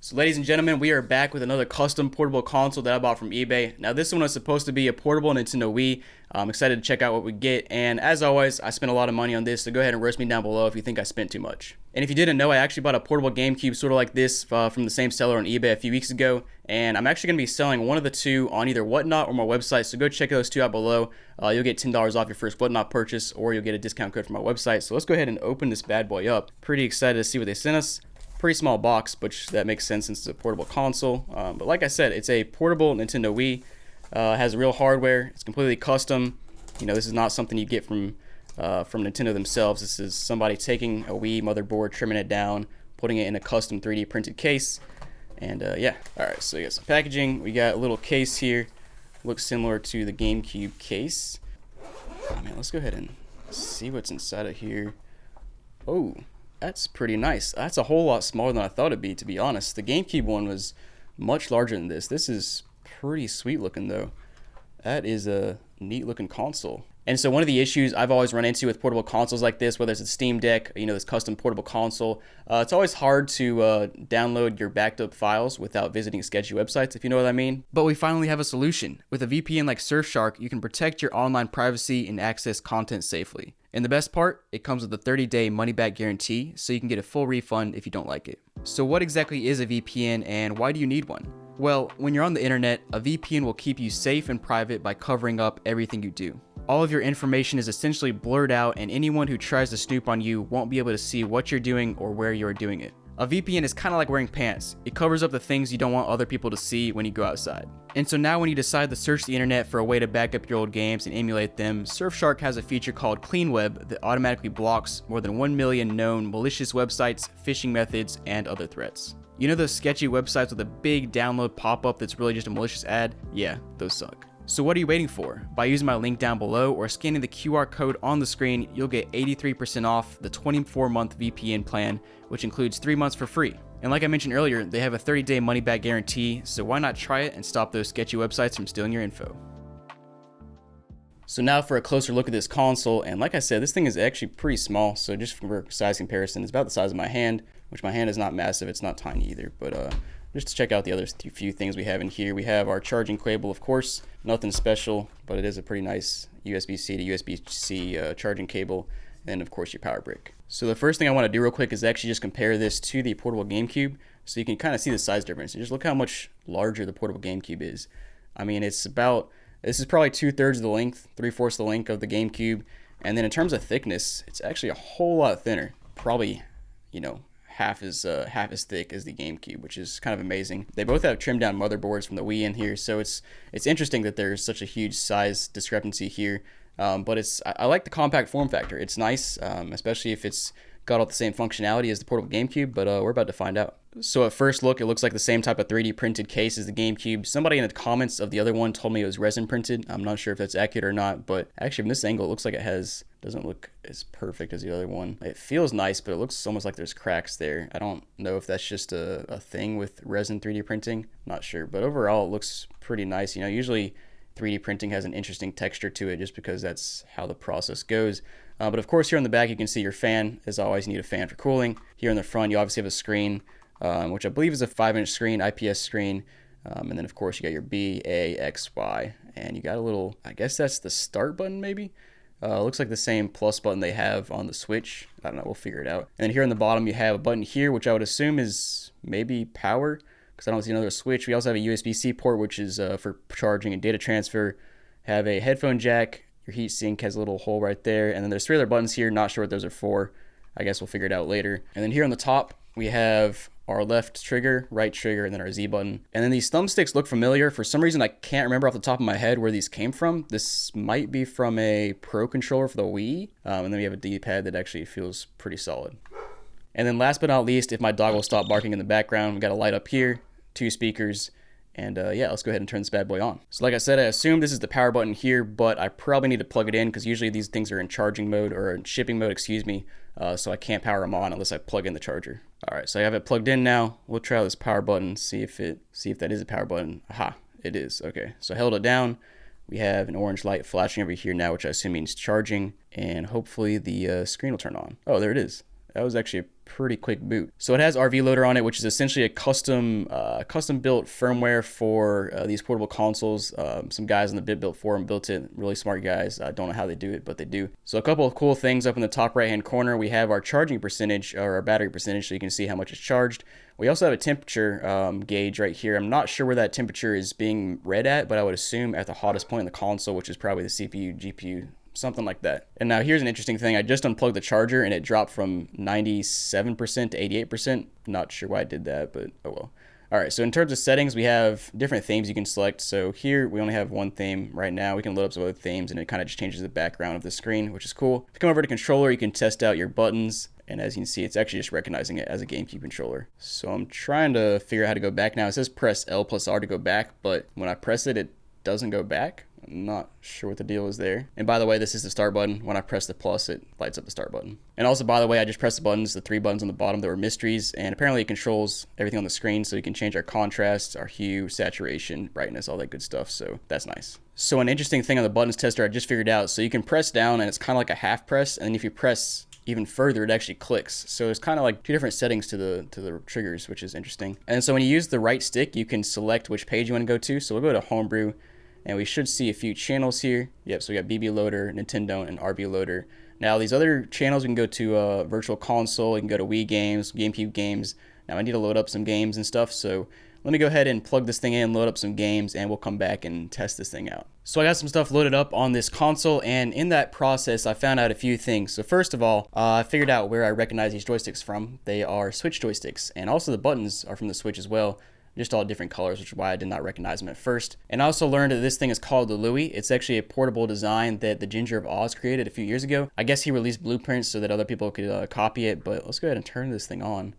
So ladies and gentlemen, we are back with another custom portable console that I bought from eBay. Now this one is supposed to be a portable Nintendo Wii. I'm excited to check out what we get, and as always, I spent a lot of money on this, so go ahead and roast me down below if you think I spent too much. And if you didn't know, I actually bought a portable GameCube sort of like this from the same seller on eBay a few weeks ago, and I'm actually going to be selling one of the two on either Whatnot or my website, so go check those two out below. You'll get $10 off your first Whatnot purchase, or you'll get a discount code from my website. So let's go ahead and open this bad boy up. Pretty excited to see what they sent us. Pretty small box, which that makes sense since it's a portable console. But like I said, it's a portable Nintendo Wii. It has real hardware. It's completely custom. You know, this is not something you get from Nintendo themselves. This is somebody taking a Wii motherboard, trimming it down, putting it in a custom 3D printed case. And yeah, all right. So you got some packaging. We got a little case here. Looks similar to the GameCube case. Oh man, let's go ahead and see what's inside of here. Oh. That's pretty nice. That's a whole lot smaller than I thought it'd be, to be honest. The GameCube one was much larger than this. This is pretty sweet looking though. That is a neat looking console. And so one of the issues I've always run into with portable consoles like this, whether it's a Steam Deck, you know, this custom portable console, it's always hard to download your backed up files without visiting sketchy websites, if you know what I mean. But we finally have a solution. With a VPN like Surfshark, you can protect your online privacy and access content safely. And the best part, it comes with a 30-day money-back guarantee, so you can get a full refund if you don't like it. So what exactly is a VPN and why do you need one? Well, when you're on the internet, a VPN will keep you safe and private by covering up everything you do. All of your information is essentially blurred out, and anyone who tries to snoop on you won't be able to see what you're doing or where you're doing it. A VPN is kind of like wearing pants. It covers up the things you don't want other people to see when you go outside. And so now when you decide to search the internet for a way to back up your old games and emulate them, Surfshark has a feature called Clean Web that automatically blocks more than 1 million known malicious websites, phishing methods, and other threats. You know those sketchy websites with a big download pop-up that's really just a malicious ad? Yeah, those suck. So what are you waiting for? By using my link down below or scanning the QR code on the screen, you'll get 83% off the 24-month VPN plan, which includes 3 months for free. And like I mentioned earlier, they have a 30-day money-back guarantee, so why not try it and stop those sketchy websites from stealing your info? So now for a closer look at this console, and like I said, this thing is actually pretty small, so just for size comparison, it's about the size of my hand, which my hand is not massive, it's not tiny either, but just to check out the other few things we have in here, we have our charging cable, of course, nothing special, but it is a pretty nice USB-C to USB-C charging cable, and then of course your power brick. So the first thing I want to do real quick is actually just compare this to the portable GameCube, so you can kind of see the size difference. And just look how much larger the portable GameCube is. I mean, this is probably 2/3 of the length, 3/4 of the length of the GameCube, and then in terms of thickness, it's actually a whole lot thinner, probably, you know, half as thick as the GameCube, which is kind of amazing. They both have trimmed down motherboards from the Wii in here, so it's interesting that there's such a huge size discrepancy here. But I like the compact form factor. It's nice, especially if it's got all the same functionality as the portable GameCube, but we're about to find out. So at first look, it looks like the same type of 3D printed case as the GameCube. Somebody in the comments of the other one told me it was resin printed. I'm not sure if that's accurate or not, but actually from this angle, it looks like doesn't look as perfect as the other one. It feels nice, but it looks almost like there's cracks there. I don't know if that's just a thing with resin 3D printing. Not sure, but overall it looks pretty nice. You know, usually 3D printing has an interesting texture to it just because that's how the process goes. But of course here on the back you can see your fan. As always, you need a fan for cooling. Here in the front you obviously have a screen, which I believe is a 5-inch screen, IPS screen. And then of course you got your B, A, X, Y, and you got a little, I guess that's the start button maybe? Looks like the same plus button they have on the Switch. I don't know, we'll figure it out. And then here on the bottom you have a button here, which I would assume is maybe power, because I don't see another switch. We also have a USB-C port, which is for charging and data transfer. Have a headphone jack. Your heatsink has a little hole right there. And then there's 3 other buttons here. Not sure what those are for. I guess we'll figure it out later. And then here on the top, we have our left trigger, right trigger, and then our Z button. And then these thumbsticks look familiar. For some reason, I can't remember off the top of my head where these came from. This might be from a Pro controller for the Wii. And then we have a D-pad that actually feels pretty solid. And then last but not least, if my dog will stop barking in the background, we got a light up here, 2 speakers, and yeah, let's go ahead and turn this bad boy on. So like I said, I assume this is the power button here, but I probably need to plug it in because usually these things are in charging mode, or in shipping mode, excuse me, so I can't power them on unless I plug in the charger. All right, so I have it plugged in now. We'll try this power button, see if that is a power button. Aha, it is. Okay, so I held it down. We have an orange light flashing over here now, which I assume means charging, and hopefully the screen will turn on. Oh, there it is. That was actually a pretty quick boot. So it has RV Loader on it, which is essentially a custom built firmware for these portable consoles. Some guys in the BitBuilt forum built it. Really smart guys. I don't know how they do it, but they do. So a couple of cool things up in the top right hand corner. We have our charging percentage, or our battery percentage, so you can see how much it's charged. We also have a temperature gauge right here. I'm not sure where that temperature is being read at, but I would assume at the hottest point in the console, which is probably the CPU, GPU, something like that. And now here's an interesting thing. I just unplugged the charger and it dropped from 97% to 88%. Not sure why I did that, but oh well. All right, so in terms of settings, we have different themes you can select. So here we only have one theme right now. We can load up some other themes and it kind of just changes the background of the screen, which is cool. If you come over to controller, you can test out your buttons. And as you can see, it's actually just recognizing it as a GameCube controller. So I'm trying to figure out how to go back now. It says press L plus R to go back, but when I press it, it doesn't go back. I'm not sure what the deal is there. And by the way, this is the start button. When I press the plus, it lights up the start button. And also, by the way, I just pressed the buttons, the 3 buttons on the bottom that were mysteries, and apparently it controls everything on the screen, so you can change our contrast, our hue, saturation, brightness, all that good stuff, so that's nice. So an interesting thing on the buttons tester I just figured out, so you can press down and it's kind of like a half press, and then if you press even further, it actually clicks. So it's kind of like two different settings to the triggers, which is interesting. And so when you use the right stick, you can select which page you want to go to. So we'll go to Homebrew, and we should see a few channels here. Yep, so we got BB Loader, Nintendo, and RB Loader. Now these other channels, we can go to Virtual Console, you can go to Wii games, GameCube games. Now I need to load up some games and stuff, so let me go ahead and plug this thing in, load up some games, and we'll come back and test this thing out. So I got some stuff loaded up on this console, and in that process, I found out a few things. So first of all, I figured out where I recognize these joysticks from. They are Switch joysticks, and also the buttons are from the Switch as well. Just all different colors, which is why I did not recognize them at first. And I also learned that this thing is called the Louie. It's actually a portable design that the Ginger of Oz created a few years ago. I guess he released blueprints so that other people could copy it, but let's go ahead and turn this thing on,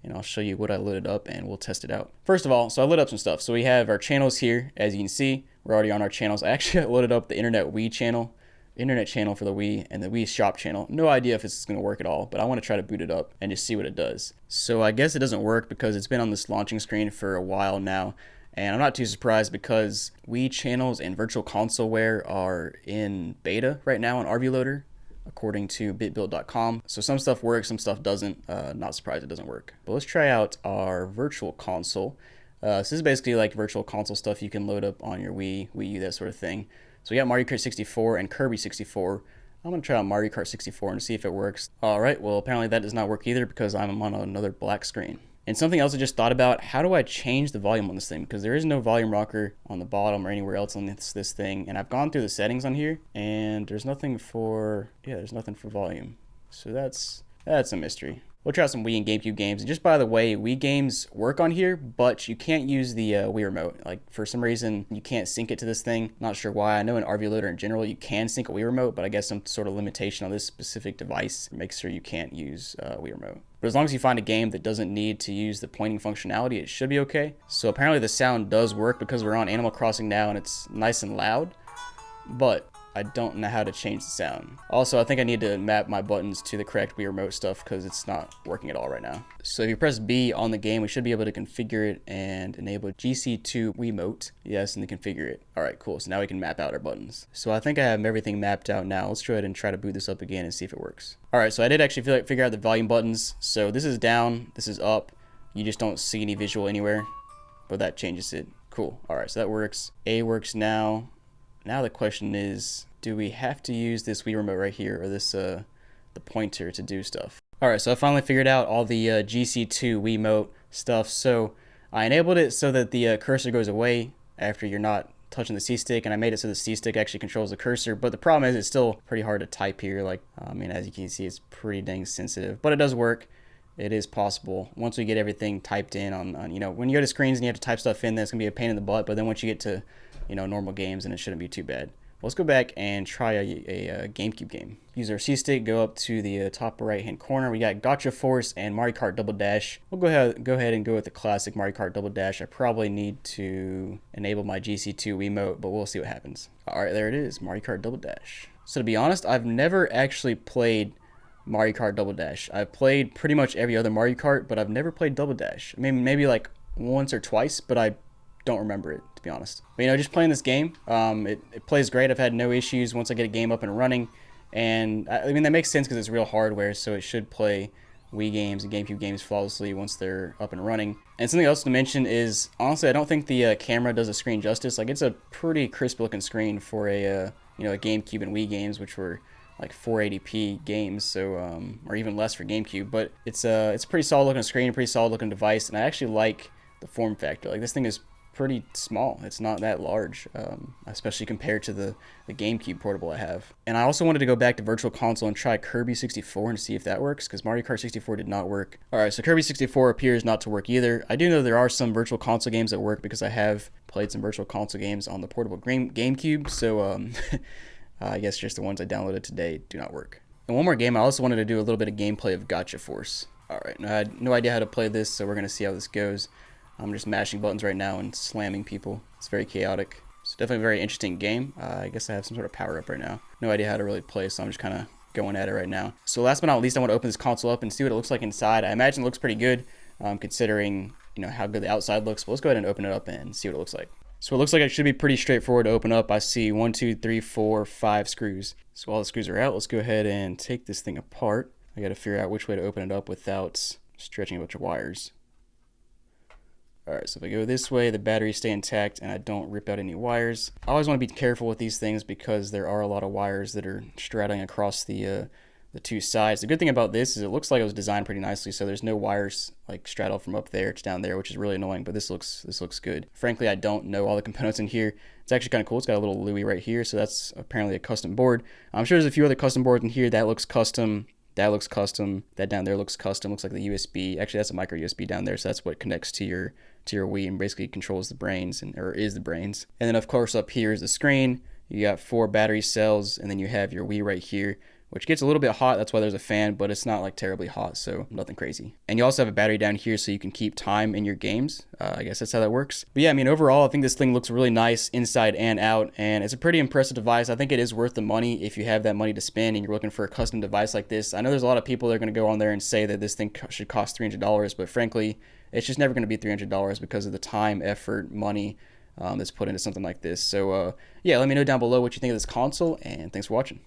and I'll show you what I loaded up and we'll test it out. First of all, so I loaded up some stuff. So we have our channels here. As you can see, we're already on our channels. I actually loaded up the internet channel for the Wii, and the Wii shop channel. No idea if it's going to work at all, but I want to try to boot it up and just see what it does. So I guess it doesn't work because it's been on this launching screen for a while now, and I'm not too surprised because Wii channels and Virtual Consoleware are in beta right now on RV Loader, according to bitbuilt.com. So some stuff works, some stuff doesn't. Not surprised it doesn't work. But let's try out our Virtual Console. So this is basically like Virtual Console stuff you can load up on your Wii U, that sort of thing. So we got Mario Kart 64 and Kirby 64. I'm going to try out Mario Kart 64 and see if it works. Alright, well apparently that does not work either because I'm on another black screen. And something else I just thought about, how do I change the volume on this thing? Because there is no volume rocker on the bottom or anywhere else on this thing. And I've gone through the settings on here and there's nothing for volume. So that's a mystery. We'll try out some Wii and GameCube games. And just by the way, Wii games work on here, but you can't use the Wii remote. Like for some reason, you can't sync it to this thing. Not sure why. I know in RV Loader in general, you can sync a Wii remote, but I guess some sort of limitation on this specific device makes sure you can't use Wii remote. But as long as you find a game that doesn't need to use the pointing functionality, it should be okay. So apparently the sound does work because we're on Animal Crossing now and it's nice and loud, but I don't know how to change the sound. Also, I think I need to map my buttons to the correct Wii remote stuff because it's not working at all right now. So if you press B on the game, we should be able to configure it and enable GC2 Wiimote. Yes, and then configure it. All right, cool. So now we can map out our buttons. So I think I have everything mapped out now. Let's go ahead and try to boot this up again and see if it works. All right, so I did actually figure out the volume buttons. So this is down, this is up. You just don't see any visual anywhere, but that changes it. Cool. All right, so that works. A works now. Now the question is, do we have to use this Wii remote right here or this the pointer to do stuff? Alright, so I finally figured out all the GC2 Wiimote stuff. So I enabled it so that the cursor goes away after you're not touching the C-stick, and I made it so the C-stick actually controls the cursor. But the problem is it's still pretty hard to type here. Like, I mean, as you can see, it's pretty dang sensitive, but it does work. It is possible once we get everything typed in on you know, when you go to screens and you have to type stuff in, that's gonna be a pain in the butt. But then once you get to, you know, normal games, and it shouldn't be too bad. Let's go back and try a GameCube game. Use our C-stick, go up to the top right-hand corner. We got Gotcha Force and Mario Kart Double Dash. We'll go ahead and go with the classic Mario Kart Double Dash. I probably need to enable my GC2 Wiimote, but we'll see what happens. All right, there it is, Mario Kart Double Dash. So to be honest, I've never actually played Mario Kart Double Dash. I've played pretty much every other Mario Kart, but I've never played Double Dash. I mean, maybe like once or twice, but I don't remember it, to be honest. But, you know, just playing this game, it plays great. I've had no issues once I get a game up and running, and I mean that makes sense because it's real hardware, so it should play Wii games and GameCube games flawlessly once they're up and running. And something else to mention is, honestly, I don't think the camera does the screen justice. Like, it's a pretty crisp looking screen for a a GameCube and Wii games, which were like 480p games, so or even less for GameCube. But it's a pretty solid looking screen, pretty solid looking device, and I actually like the form factor. Like, this thing is pretty small. It's not that large, especially compared to the GameCube portable I have. And I also wanted to go back to Virtual Console and try Kirby 64 and see if that works, because Mario Kart 64 did not work. Alright, so Kirby 64 appears not to work either. I do know there are some Virtual Console games that work because I have played some Virtual Console games on the portable GameCube, so I guess just the ones I downloaded today do not work. And one more game, I also wanted to do a little bit of gameplay of Gotcha Force. Alright, I had no idea how to play this, so we're going to see how this goes. I'm just mashing buttons right now and slamming people. It's very chaotic. It's definitely a very interesting game. I guess I have some sort of power up right now. No idea how to really play, so I'm just kind of going at it right now. So last but not least, I want to open this console up and see what it looks like inside. I imagine it looks pretty good, considering how good the outside looks. But let's go ahead and open it up and see what it looks like. So it looks like it should be pretty straightforward to open up. I see 1, 2, 3, 4, 5 screws. So all the screws are out. Let's go ahead and take this thing apart. I got to figure out which way to open it up without stretching a bunch of wires. Alright, so if I go this way, the batteries stay intact and I don't rip out any wires. I always want to be careful with these things because there are a lot of wires that are straddling across the two sides. The good thing about this is it looks like it was designed pretty nicely, so there's no wires like straddle from up there to down there, which is really annoying, but this looks good. Frankly, I don't know all the components in here. It's actually kind of cool. It's got a little Louis right here, so that's apparently a custom board. I'm sure there's a few other custom boards in here. That looks custom. That looks custom. That down there looks custom. Looks like the USB. Actually, that's a micro USB down there, so that's what connects to your Wii and basically controls the brains, or is the brains. And then of course up here is the screen. You got 4 battery cells, and then you have your Wii right here, which gets a little bit hot. That's why there's a fan, but it's not like terribly hot, so nothing crazy. And you also have a battery down here so you can keep time in your games. I guess that's how that works. But yeah, I mean, overall, I think this thing looks really nice inside and out, and it's a pretty impressive device. I think it is worth the money if you have that money to spend and you're looking for a custom device like this. I know there's a lot of people that are going to go on there and say that this thing should cost $300, but frankly, it's just never going to be $300 because of the time, effort, money that's put into something like this. So yeah, let me know down below what you think of this console, and thanks for watching.